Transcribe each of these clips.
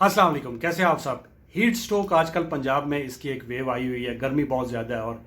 अस्सलाम वालेकुम, कैसे हैं आप सब। हीट स्ट्रोक आजकल पंजाब में इसकी एक वेव आई हुई है। गर्मी बहुत ज़्यादा है और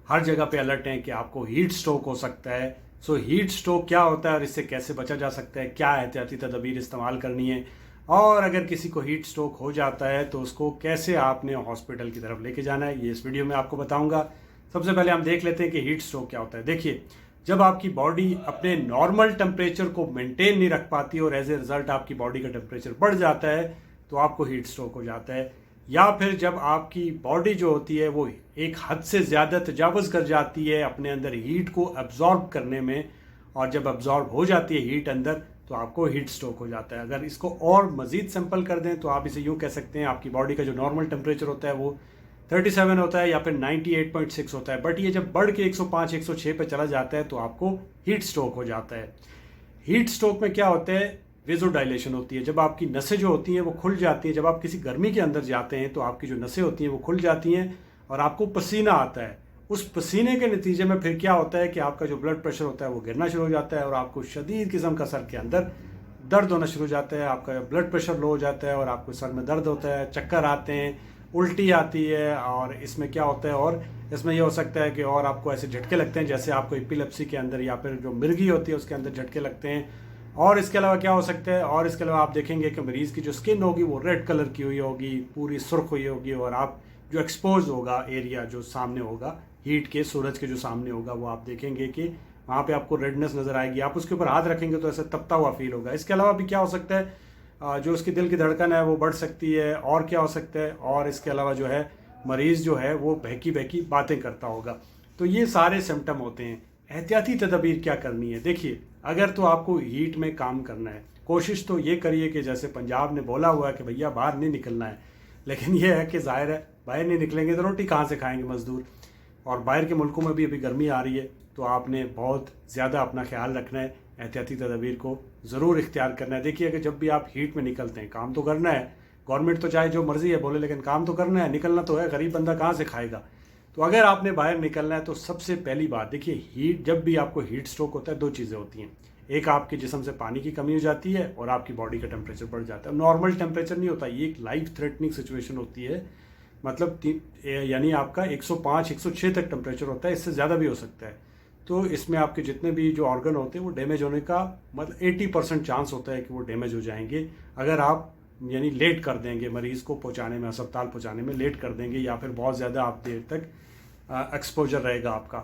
हर जगह पे अलर्ट हैं कि आपको हीट स्ट्रोक हो सकता है। सो हीट स्ट्रोक क्या होता है और इससे कैसे बचा जा सकता है, क्या एहतियाती तदबीर इस्तेमाल करनी है, और अगर किसी को हीट स्ट्रोक हो जाता है तो उसको कैसे आपने हॉस्पिटल की तरफ लेके जाना है, ये इस वीडियो में आपको बताऊँगा। सबसे पहले हम देख लेते हैं कि हीट स्ट्रोक क्या होता है। देखिए, जब आपकी बॉडी अपने नॉर्मल टेम्परेचर को मेंटेन नहीं रख पाती और एज ए रिजल्ट आपकी बॉडी का टेम्परेचर बढ़ जाता है तो आपको हीट स्ट्रोक हो जाता है। या फिर जब आपकी बॉडी जो होती है वो एक हद से ज़्यादा तजावज़ कर जाती है अपने अंदर हीट को एब्जॉर्ब करने में, और जब एब्जॉर्ब हो जाती है हीट अंदर तो आपको हीट स्ट्रोक हो जाता है। अगर इसको और मज़ीद सिंपल कर दें तो आप इसे यूँ कह सकते हैं, आपकी बॉडी का जो नॉर्मल टेम्परेचर होता है वो 37 होता है या फिर 98.6 होता है, बट ये जब बढ़ के 105 106 पे चला जाता है तो आपको हीट स्ट्रोक हो जाता है। हीट स्ट्रोक में क्या होता है, वेजोडाइलेशन होती है। जब आपकी नसें जो होती हैं वो खुल जाती हैं, जब आप किसी गर्मी के अंदर जाते हैं तो आपकी जो नसें होती हैं वो खुल जाती हैं और आपको पसीना आता है। उस पसीने के नतीजे में फिर क्या होता है कि आपका जो ब्लड प्रेशर होता है वो गिरना शुरू हो जाता है और आपको शदीद किस्म का सर के अंदर दर्द होना शुरू हो जाता है। आपका ब्लड प्रेशर लो हो जाता है और आपको सर में दर्द होता है, चक्कर आते हैं, उल्टी आती है। और इसमें क्या होता है, और इसमें यह हो सकता है कि और आपको ऐसे झटके लगते हैं जैसे आपको एपिलेप्सी के अंदर या फिर जो मिर्गी होती है उसके अंदर झटके लगते हैं। और इसके अलावा क्या हो सकता है, और इसके अलावा आप देखेंगे कि मरीज़ की जो स्किन होगी वो रेड कलर की हुई होगी, पूरी सुर्ख हुई होगी, और आप जो एक्सपोज होगा एरिया जो सामने होगा हीट के, सूरज के जो सामने होगा, वो आप देखेंगे कि वहाँ पे आपको रेडनेस नज़र आएगी। आप उसके ऊपर हाथ रखेंगे तो ऐसे तपता हुआ फील होगा। इसके अलावा भी क्या हो सकता है, जो उसकी दिल की धड़कन है वो बढ़ सकती है। और क्या हो सकता है, और इसके अलावा जो है मरीज़ जो है वो बहकी बहकी बातें करता होगा। तो ये सारे सिम्टम होते हैं। एहतियाती तदबीर क्या करनी है, देखिए, अगर तो आपको हीट में काम करना है, कोशिश तो ये करिए कि जैसे पंजाब ने बोला हुआ है कि भैया बाहर नहीं निकलना है, लेकिन ये है कि जाहिर है बाहर नहीं निकलेंगे तो रोटी कहाँ से खाएंगे मज़दूर। और बाहर के मुल्कों में भी अभी गर्मी आ रही है तो आपने बहुत ज़्यादा अपना ख्याल रखना है, एहतियाती तदबीर को ज़रूर इख्तियार करना है। देखिए, अगर जब भी आप हीट में निकलते हैं, काम तो करना है, गवर्नमेंट तो चाहे जो मर्ज़ी है बोले, लेकिन काम तो करना है, निकलना तो है, गरीब बंदा कहाँ से खाएगा। तो अगर आपने बाहर निकलना है तो सबसे पहली बात देखिए, हीट, जब भी आपको हीट स्ट्रोक होता है दो चीज़ें होती हैं। एक, आपके जिस्म से पानी की कमी हो जाती है और आपकी बॉडी का टेम्परेचर बढ़ जाता है। नॉर्मल टेम्परेचर नहीं होता, ये एक लाइफ थ्रेटनिंग सिचुएशन होती है। मतलब यानी आपका 105 106 तक टेम्परेचर होता है, इससे ज़्यादा भी हो सकता है। तो इसमें आपके जितने भी जो ऑर्गन होते हैं वो डैमेज होने का मतलब 80% चांस होता है कि वो डैमेज हो जाएंगे अगर आप यानी लेट कर देंगे, मरीज़ को पहुंचाने में, अस्पताल पहुंचाने में लेट कर देंगे, या फिर बहुत ज़्यादा आप देर तक एक्सपोजर रहेगा आपका।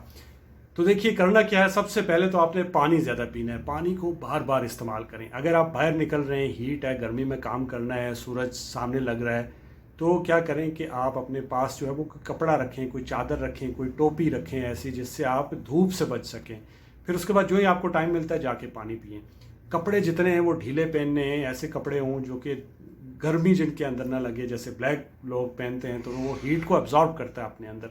तो देखिए, करना क्या है, सबसे पहले तो आपने पानी ज़्यादा पीना है। पानी को बार बार इस्तेमाल करें। अगर आप बाहर निकल रहे हैं, हीट है, गर्मी में काम करना है, सूरज सामने लग रहा है, तो क्या करें कि आप अपने पास जो है वो कपड़ा रखें, कोई चादर रखें, कोई टोपी रखें ऐसी जिससे आप धूप से बच सकें। फिर उसके बाद जो ही आपको टाइम मिलता है जाके पानी पिएं। कपड़े जितने हैं वो ढीले पहनने हैं, ऐसे कपड़े हों जो कि गर्मी जिनके अंदर ना लगे। जैसे ब्लैक लोग पहनते हैं तो वो हीट को एब्जॉर्ब करता है अपने अंदर,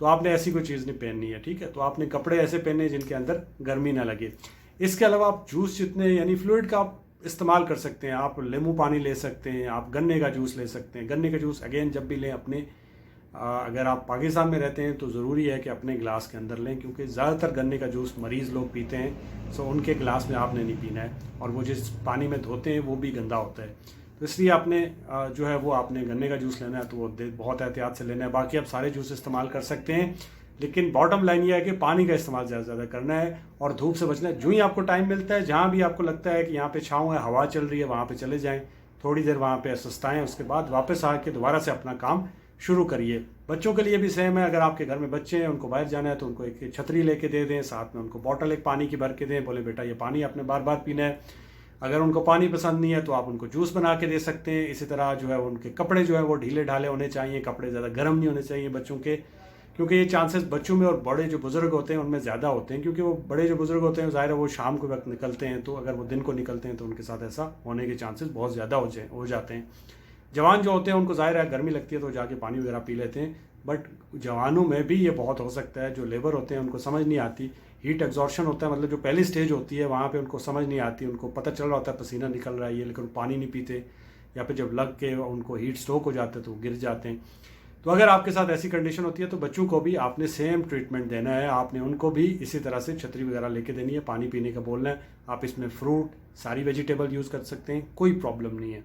तो आपने ऐसी कोई चीज़ नहीं पहननी है, ठीक है। तो आपने कपड़े ऐसे पहने जिनके अंदर गर्मी ना लगे। इसके अलावा आप जूस जितने यानी फ्लूइड का आप इस्तेमाल कर सकते हैं। आप नींबू पानी ले सकते हैं, आप गन्ने का जूस ले सकते हैं। गन्ने का जूस अगेन जब भी लें अपने अगर आप पाकिस्तान में रहते हैं तो ज़रूरी है कि अपने गिलास के अंदर लें, क्योंकि ज़्यादातर गन्ने का जूस मरीज़ लोग पीते हैं, सो उनके गिलास में आपने नहीं पीना है, और वो जिस पानी में धोते हैं वो भी गंदा होता है। तो इसलिए आपने जो है वो आपने गन्ने का जूस लेना है तो वो बहुत एहतियात से लेना है। बाकी आप सारे जूस इस्तेमाल कर सकते हैं, लेकिन बॉटम लाइन ये है कि पानी का इस्तेमाल ज़्यादा से ज़्यादा करना है और धूप से बचना है। जो ही आपको टाइम मिलता है, जहाँ भी आपको लगता है कि यहाँ पे छाँव है, हवा चल रही है, वहाँ पे चले जाएं, थोड़ी देर वहाँ पे सुस्ताएं, उसके बाद वापस आके दोबारा से अपना काम शुरू करिए। बच्चों के लिए भी सेम है। अगर आपके घर में बच्चे हैं, उनको बाहर जाना है तो उनको एक छतरी लेके दे दें, साथ में उनको बॉटल एक पानी की भर के दें, बोले बेटा ये पानी आपने बार बार पीना है। अगर उनको पानी पसंद नहीं है तो आप उनको जूस बना के दे सकते हैं। इसी तरह जो है उनके कपड़े जो है वो ढीले ढाले होने चाहिए, कपड़े ज़्यादा गर्म नहीं होने चाहिए बच्चों के, क्योंकि ये चांसेस बच्चों में और बड़े जो बुज़ुर्ग होते हैं उनमें ज़्यादा होते हैं, क्योंकि वो बड़े जो बुज़ुर्ग होते हैं ज़ाहिर है वो शाम के वक्त निकलते हैं, तो अगर वो दिन को निकलते हैं तो उनके साथ ऐसा होने के चांसेस बहुत ज़्यादा हो जाते हैं। जवान जो होते हैं उनको ज़ाहिर है गर्मी लगती है तो जाके पानी वगैरह पी लेते हैं, बट जवानों में भी ये बहुत हो सकता है। जो लेबर होते हैं उनको समझ नहीं आती, हीट एग्जॉर्शन होता है, मतलब जो पहली स्टेज होती है वहाँ पे उनको समझ नहीं आती, उनको पता चल रहा होता है पसीना निकल रहा है ये, लेकिन पानी नहीं पीते, या फिर जब लग के उनको हीट स्ट्रोक हो जाते हैं तो वो गिर जाते हैं। तो अगर आपके साथ ऐसी कंडीशन होती है तो बच्चों को भी आपने सेम ट्रीटमेंट देना है। आपने उनको भी इसी तरह से छतरी वगैरह लेके देनी है, पानी पीने का बोलना है। आप इसमें फ्रूट, सारी वेजिटेबल यूज़ कर सकते हैं, कोई प्रॉब्लम नहीं है।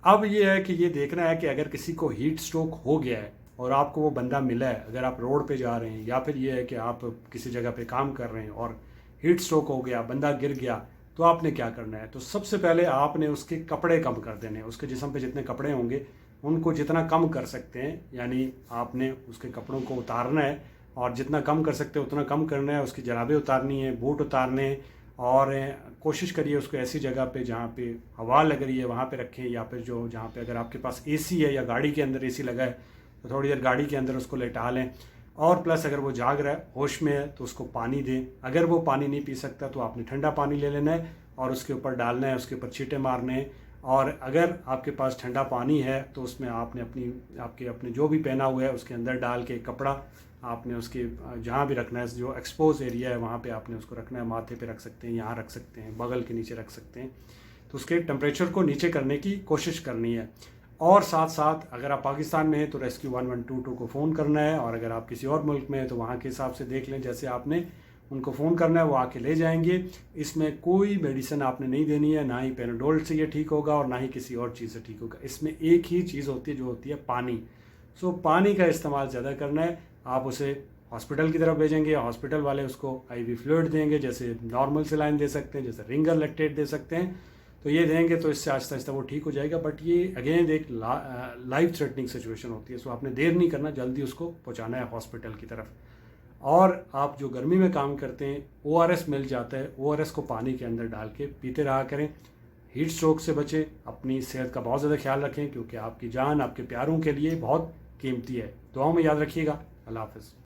अब ये है कि ये देखना है कि अगर किसी को हीट स्ट्रोक हो गया है और आपको वो बंदा मिला है, अगर आप रोड पे जा रहे हैं या फिर ये है कि आप किसी जगह पे काम कर रहे हैं और हीट स्ट्रोक हो गया, बंदा गिर गया, तो आपने क्या करना है? तो सबसे पहले आपने उसके कपड़े कम कर देने हैं। उसके जिस्म पे जितने कपड़े होंगे उनको जितना कम कर सकते हैं, यानी आपने उसके कपड़ों को उतारना है और जितना कम कर सकते हैं उतना कम करना है। उसकी जराबें उतारनी है, बूट उतारने हैं और कोशिश करिए उसको ऐसी जगह पे जहाँ पे हवा लग रही है वहाँ पे रखें, या फिर जो जहाँ पे अगर आपके पास एसी है या गाड़ी के अंदर एसी लगा है तो थोड़ी देर गाड़ी के अंदर उसको लेटा लें। और प्लस अगर वो जाग रहा है, होश में है, तो उसको पानी दें। अगर वो पानी नहीं पी सकता तो आपने ठंडा पानी ले लेना है और उसके ऊपर डालना है, उसके ऊपर छींटे मारने हैं। और अगर आपके पास ठंडा पानी है तो उसमें आपने अपने जो भी पहना हुआ है उसके अंदर डाल के कपड़ा आपने उसके जहाँ भी रखना है, जो एक्सपोज एरिया है वहाँ पे आपने उसको रखना है। माथे पे रख सकते हैं, यहाँ रख सकते हैं, बगल के नीचे रख सकते हैं। तो उसके टेम्परेचर को नीचे करने की कोशिश करनी है। और साथ साथ अगर आप पाकिस्तान में हैं तो रेस्क्यू 1122 को फ़ोन करना है, और अगर आप किसी और मुल्क में हैं तो वहाँ के हिसाब से देख लें, जैसे आपने उनको फ़ोन करना है वो आके ले जाएंगे। इसमें कोई मेडिसिन आपने नहीं देनी है, ना ही पेनाडोल से ये ठीक होगा और ना ही किसी और चीज़ से ठीक होगा। इसमें एक ही चीज़ होती है जो होती है पानी। सो पानी का इस्तेमाल ज़्यादा करना है। आप उसे हॉस्पिटल की तरफ भेजेंगे, हॉस्पिटल वाले उसको आईवी फ्लूइड देंगे, जैसे नॉर्मल सेलाइन दे सकते हैं, जैसे रिंगर लैक्टेट दे सकते हैं, तो ये देंगे तो इससे आहिस्ता आहिस्ता वो ठीक हो जाएगा। बट ये अगेन एक लाइफ थ्रेटनिंग सिचुएशन होती है, सो आपने देर नहीं करना, जल्दी उसको पहुंचाना है हॉस्पिटल की तरफ। और आप जो गर्मी में काम करते हैं, ORS मिल जाता है, ORS को पानी के अंदर डाल के पीते रहा करें। हीट स्ट्रोक से बचें, अपनी सेहत का बहुत ज़्यादा ख्याल रखें, क्योंकि आपकी जान आपके प्यारों के लिए बहुत कीमती है। दुआओं में याद रखिएगा। अल्लाह हाफ़िज़।